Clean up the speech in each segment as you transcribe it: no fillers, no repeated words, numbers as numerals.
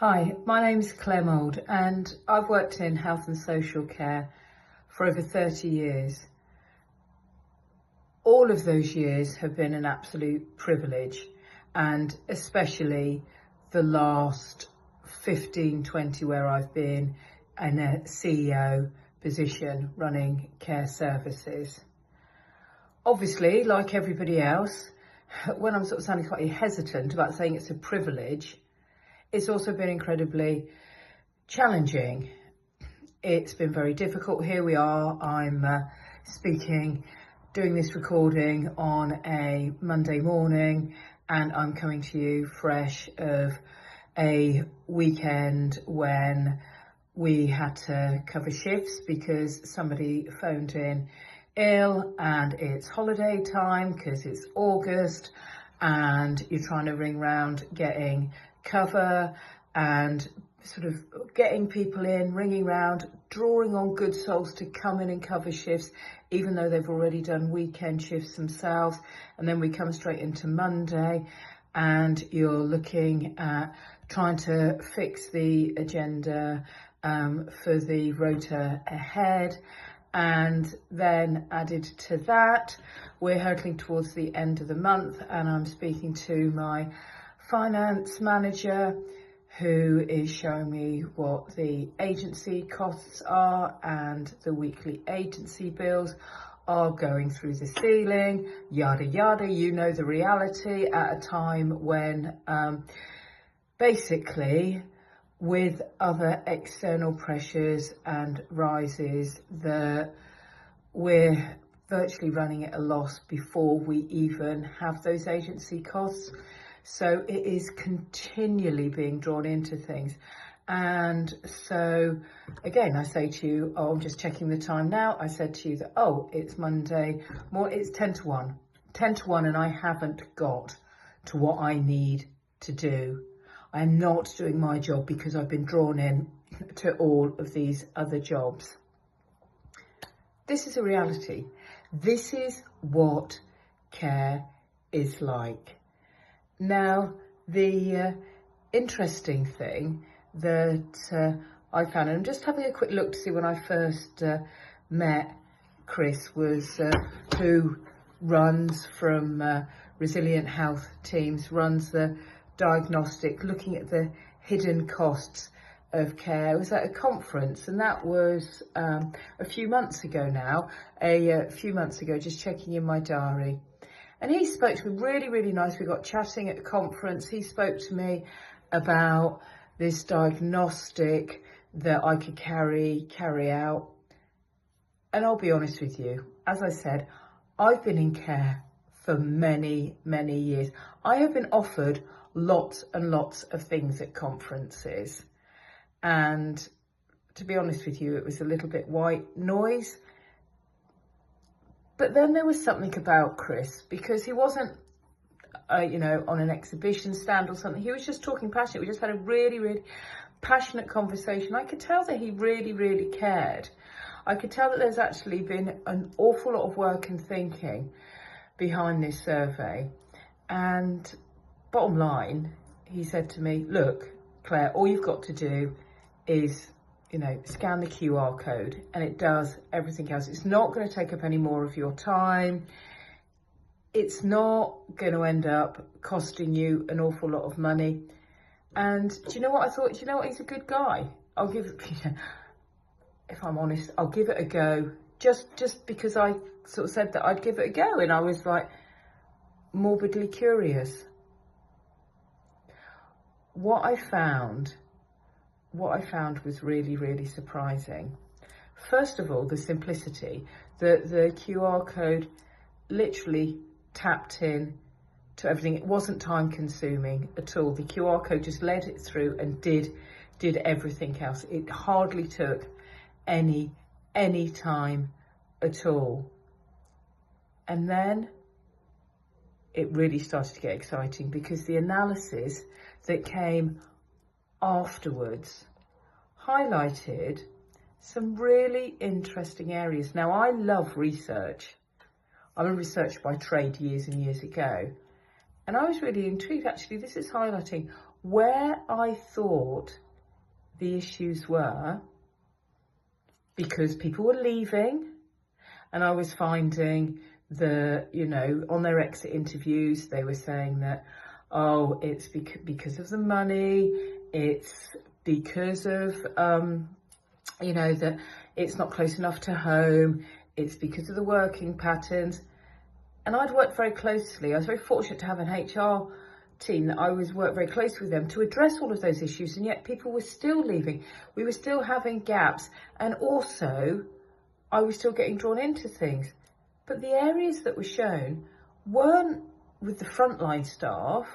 Hi, my name is Claire Mould and I've worked in health and social care for over 30 years. All of those years have been an absolute privilege, and especially the last 15-20 where I've been in a CEO position running care services. Obviously, like everybody else, when I'm sort of sounding slightly hesitant about saying it's a privilege, it's also been incredibly challenging. It's been very difficult. Here we are, I'm doing this recording on a Monday morning, and I'm coming to you fresh of a weekend when we had to cover shifts because somebody phoned in ill, and it's holiday time because it's August and you're trying to ring round getting cover and sort of getting people in, ringing round, drawing on good souls to come in and cover shifts, even though they've already done weekend shifts themselves. And then we come straight into Monday and you're looking at trying to fix the agenda for the rota ahead. And then added to that, we're hurtling towards the end of the month, and I'm speaking to my finance manager, who is showing me what the agency costs are, and the weekly agency bills are going through the ceiling, yada yada. You know the reality at a time when basically with other external pressures and rises, that we're virtually running at a loss before we even have those agency costs. So it is continually being drawn into things. And so again, I say to you, oh, I'm just checking the time now. I said to you that, oh, it's Monday, it's 10 to 1, and I haven't got to what I need to do. I'm not doing my job because I've been drawn in to all of these other jobs. This is a reality. This is what care is like. Now, the interesting thing that I found, and I'm just having a quick look to see when I first met Chris, was who runs from Resilient Health Teams, runs the diagnostic, looking at the hidden costs of care. I was at a conference, and that was a few months ago now, just checking in my diary. And he spoke to me really, really nice. We got chatting at the conference. He spoke to me about this diagnostic that I could carry out. And I'll be honest with you, as I said, I've been in care for many, many years. I have been offered lots and lots of things at conferences. And to be honest with you, it was a little bit white noise. But then there was something about Chris, because he wasn't, on an exhibition stand or something. He was just talking passionate. We just had a really, really passionate conversation. I could tell that he really, really cared. I could tell that there's actually been an awful lot of work and thinking behind this survey. And bottom line, he said to me, look, Claire, all you've got to do is scan the QR code, and it does everything else. It's not going to take up any more of your time. It's not going to end up costing you an awful lot of money. And do you know what I thought? Do you know what? He's a good guy. I'll give it, if I'm honest, I'll give it a go. Just because I sort of said that I'd give it a go, and I was like morbidly curious. What I found was really, really surprising. First of all, the simplicity. The QR code literally tapped in to everything. It wasn't time consuming at all. The QR code just led it through and did everything else. It hardly took any time at all. And then it really started to get exciting, because the analysis that came afterwards highlighted some really interesting areas. Now, I love research. I'm a researcher by trade years and years ago. And I was really intrigued, actually. This is highlighting where I thought the issues were, because people were leaving, and I was finding on their exit interviews, they were saying that, oh, it's because of the money, it's because of, that it's not close enough to home, it's because of the working patterns. And I'd worked very closely. I was very fortunate to have an HR team that I worked very closely with them to address all of those issues, and yet people were still leaving. We were still having gaps, and also I was still getting drawn into things. But the areas that were shown weren't with the frontline staff,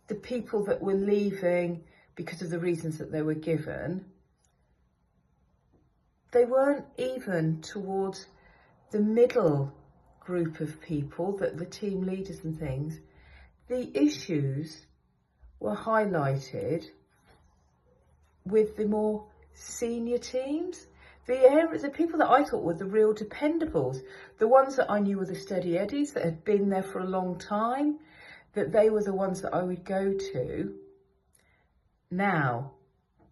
the people that were leaving because of the reasons that they were given. They weren't even towards the middle group of people, that the team leaders and things. The issues were highlighted with the more senior teams. The people that I thought were the real dependables, the ones that I knew were the steady eddies that had been there for a long time, that they were the ones that I would go to. Now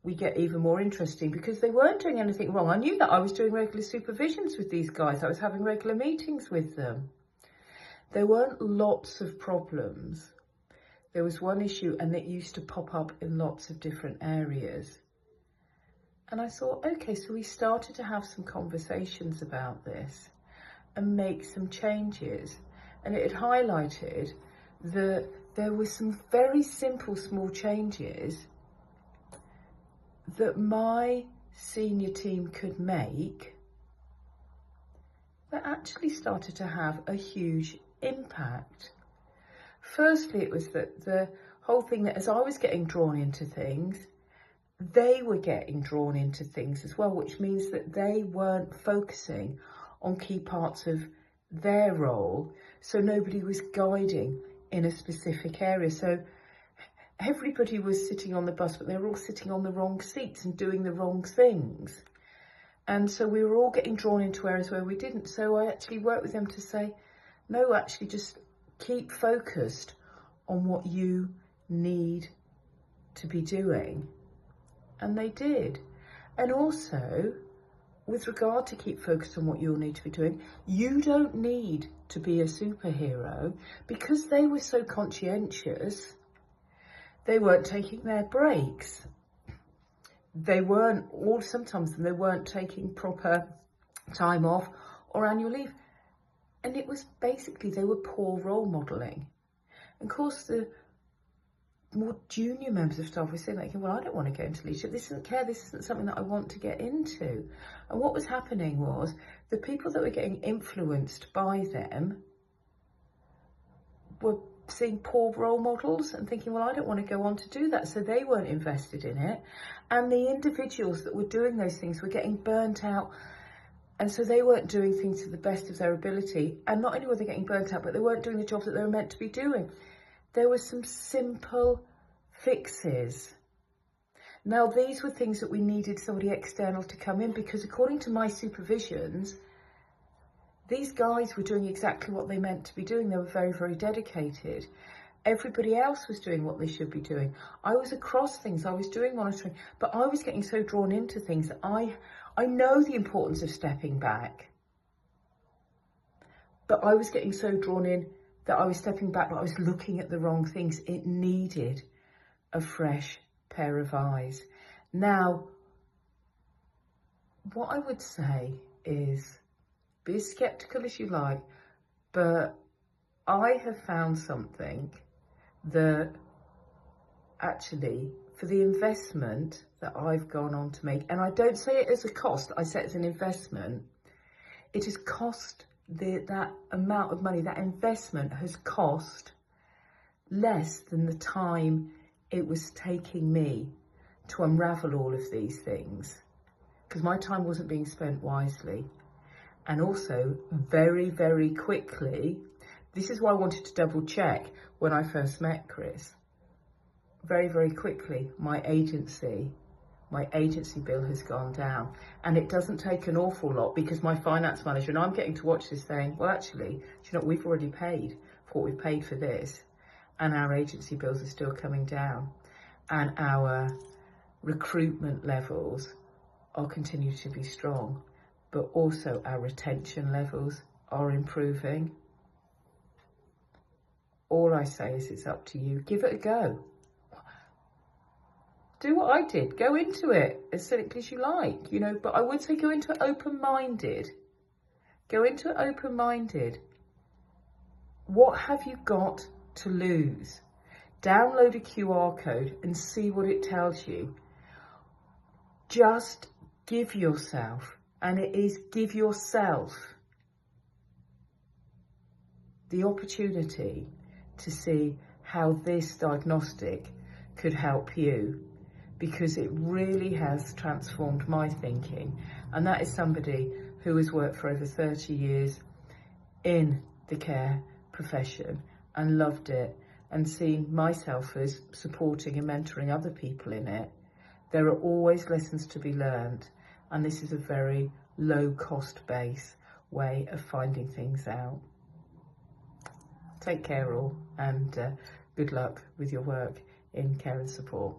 we get even more interesting because they weren't doing anything wrong. I knew that I was doing regular supervisions with these guys. I was having regular meetings with them. There weren't lots of problems. There was one issue, and it used to pop up in lots of different areas. And I thought, okay, so we started to have some conversations about this and make some changes. And it had highlighted that there were some very simple small changes that my senior team could make that actually started to have a huge impact. Firstly, it was that the whole thing that as I was getting drawn into things, they were getting drawn into things as well, which means that they weren't focusing on key parts of their role. So nobody was guiding in a specific area. So everybody was sitting on the bus, but they were all sitting on the wrong seats and doing the wrong things. And so we were all getting drawn into areas where we didn't. So I actually worked with them to say, no, actually just keep focused on what you need to be doing. And they did. And also, with regard to keep focused on what you'll need to be doing, you don't need to be a superhero. Because they were so conscientious, they weren't taking their breaks. Sometimes they weren't taking proper time off or annual leave. And it was basically, they were poor role modelling. And of course, the more junior members of staff were saying, like, well, I don't want to go into leadership. This isn't something that I want to get into. And what was happening was the people that were getting influenced by them were seeing poor role models and thinking, well, I don't want to go on to do that. So they weren't invested in it. And the individuals that were doing those things were getting burnt out. And so they weren't doing things to the best of their ability. And not only were they getting burnt out, but they weren't doing the jobs that they were meant to be doing. There were some simple fixes. Now, these were things that we needed somebody external to come in, because according to my supervisions, these guys were doing exactly what they meant to be doing. They were very, very dedicated. Everybody else was doing what they should be doing. I was across things. I was doing monitoring, but I was getting so drawn into things that I know the importance of stepping back. But I was getting so drawn in that I was stepping back, but I was looking at the wrong things. It needed a fresh pair of eyes. Now, what I would say is, be as sceptical as you like, but I have found something that actually, for the investment that I've gone on to make, and I don't say it as a cost, I say it as an investment, it has cost that amount of money, that investment has cost less than the time it was taking me to unravel all of these things, because my time wasn't being spent wisely. And also, very, very quickly, this is why I wanted to double check when I first met Chris. Very, very quickly, my agency bill has gone down. And it doesn't take an awful lot, because my finance manager, and I'm getting to watch this saying, well, actually, do you know, we've already paid for what we've paid for this. and our agency bills are still coming down, and our recruitment levels are continuing to be strong, but also our retention levels are improving. All I say is it's up to you. Give it a go. Do what I did. Go into it as cynically as you like, you know, but I would say go into it open-minded. Go into it open-minded. What have you got to lose? Download a QR code and see what it tells you. Just give yourself, and it is give yourself the opportunity to see how this diagnostic could help you, because it really has transformed my thinking. And that is somebody who has worked for over 30 years in the care profession and loved it, and seen myself as supporting and mentoring other people in it. There are always lessons to be learned, and this is a very low cost base way of finding things out. Take care all, and good luck with your work in care and support.